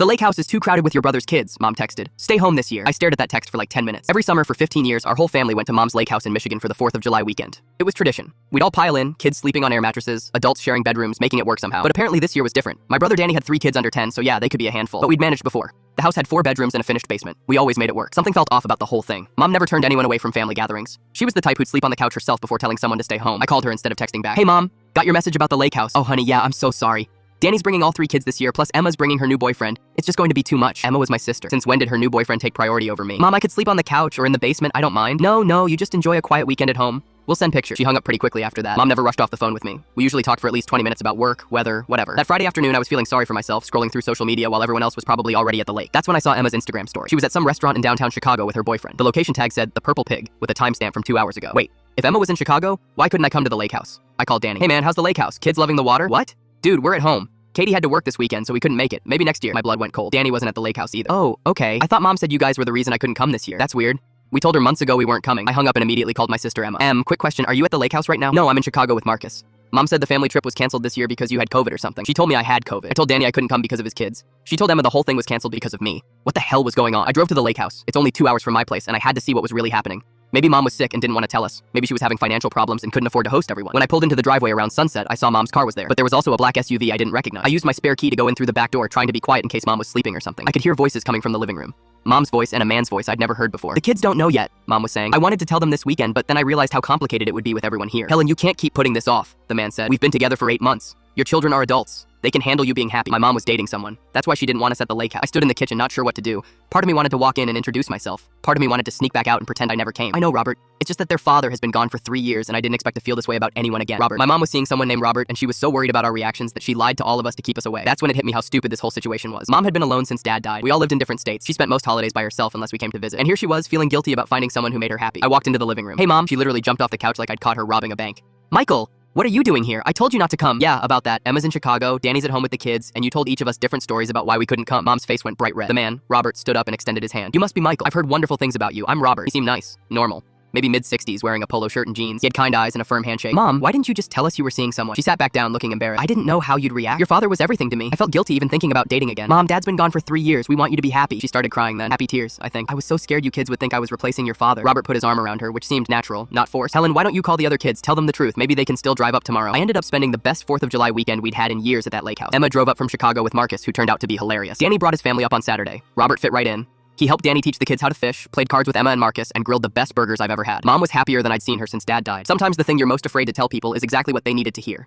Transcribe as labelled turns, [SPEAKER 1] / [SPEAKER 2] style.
[SPEAKER 1] The lake house is too crowded with your brother's kids, Mom texted. Stay home this year. I stared at that text for like 10 minutes. Every summer for 15 years, our whole family went to Mom's lake house in Michigan for the 4th of July weekend. It was tradition. We'd all pile in, kids sleeping on air mattresses, adults sharing bedrooms, making it work somehow. But apparently this year was different. My brother Danny had 3 kids under 10, so yeah, they could be a handful. But we'd managed before. The house had 4 bedrooms and a finished basement. We always made it work. Something felt off about the whole thing. Mom never turned anyone away from family gatherings. She was the type who'd sleep on the couch herself before telling someone to stay home. I called her instead of texting back. Hey Mom, got your message about the lake house. Oh honey, yeah, I'm so sorry. Danny's bringing all 3 kids this year, plus Emma's bringing her new boyfriend. It's just going to be too much. Emma was my sister. Since when did her new boyfriend take priority over me? Mom, I could sleep on the couch or in the basement, I don't mind. No, you just enjoy a quiet weekend at home. We'll send pictures. She hung up pretty quickly after that. Mom never rushed off the phone with me. We usually talked for at least 20 minutes about work, weather, whatever. That Friday afternoon, I was feeling sorry for myself, scrolling through social media while everyone else was probably already at the lake. That's when I saw Emma's Instagram story. She was at some restaurant in downtown Chicago with her boyfriend. The location tag said, The Purple Pig, with a timestamp from 2 hours ago. Wait, if Emma was in Chicago, why couldn't I come to the lake house? I called Danny. Hey man, how's the lake house? Kids loving the water? What? Dude, we're at home. Katie had to work this weekend, so we couldn't make it. Maybe next year. My blood went cold. Danny wasn't at the lake house either. Oh, okay. I thought Mom said you guys were the reason I couldn't come this year. That's weird. We told her months ago we weren't coming. I hung up and immediately called my sister Emma. Quick question, are you at the lake house right now? No, I'm in Chicago with Marcus. Mom said the family trip was canceled this year because you had COVID or something. She told me I had COVID. I told Danny I couldn't come because of his kids. She told Emma the whole thing was canceled because of me. What the hell was going on? I drove to the lake house. It's only 2 hours from my place, and I had to see what was really happening. Maybe Mom was sick and didn't want to tell us. Maybe she was having financial problems and couldn't afford to host everyone. When I pulled into the driveway around sunset, I saw Mom's car was there, but there was also a black SUV I didn't recognize. I used my spare key to go in through the back door, trying to be quiet in case Mom was sleeping or something. I could hear voices coming from the living room. Mom's voice and a man's voice I'd never heard before. The kids don't know yet, Mom was saying. I wanted to tell them this weekend, but then I realized how complicated it would be with everyone here. Helen, you can't keep putting this off, the man said. We've been together for 8 months. Your children are adults. They can handle you being happy. My mom was dating someone. That's why she didn't want us at the lake house. I stood in the kitchen, not sure what to do. Part of me wanted to walk in and introduce myself. Part of me wanted to sneak back out and pretend I never came. I know, Robert. It's just that their father has been gone for 3 years, and I didn't expect to feel this way about anyone again. Robert. My mom was seeing someone named Robert, and she was so worried about our reactions that she lied to all of us to keep us away. That's when it hit me how stupid this whole situation was. Mom had been alone since Dad died. We all lived in different states. She spent most holidays by herself unless we came to visit. And here she was, feeling guilty about finding someone who made her happy. I walked into the living room. Hey, Mom. She literally jumped off the couch like I'd caught her robbing a bank. Michael! What are you doing here? I told you not to come. Yeah, about that. Emma's in Chicago, Danny's at home with the kids, and you told each of us different stories about why we couldn't come. Mom's face went bright red. The man, Robert, stood up and extended his hand. You must be Michael. I've heard wonderful things about you. I'm Robert. He seemed nice. Normal. Maybe mid-60s, wearing a polo shirt and jeans. He had kind eyes and a firm handshake. Mom, why didn't you just tell us you were seeing someone? She sat back down, looking embarrassed. I didn't know how you'd react. Your father was everything to me. I felt guilty even thinking about dating again. Mom, Dad's been gone for 3 years. We want you to be happy. She started crying then. Happy tears, I think. I was so scared you kids would think I was replacing your father. Robert put his arm around her, which seemed natural, not forced. Helen, why don't you call the other kids? Tell them the truth. Maybe they can still drive up tomorrow. I ended up spending the best 4th of July weekend we'd had in years at that lake house. Emma drove up from Chicago with Marcus, who turned out to be hilarious. Danny brought his family up on Saturday. Robert fit right in. He helped Danny teach the kids how to fish, played cards with Emma and Marcus, and grilled the best burgers I've ever had. Mom was happier than I'd seen her since Dad died. Sometimes the thing you're most afraid to tell people is exactly what they needed to hear.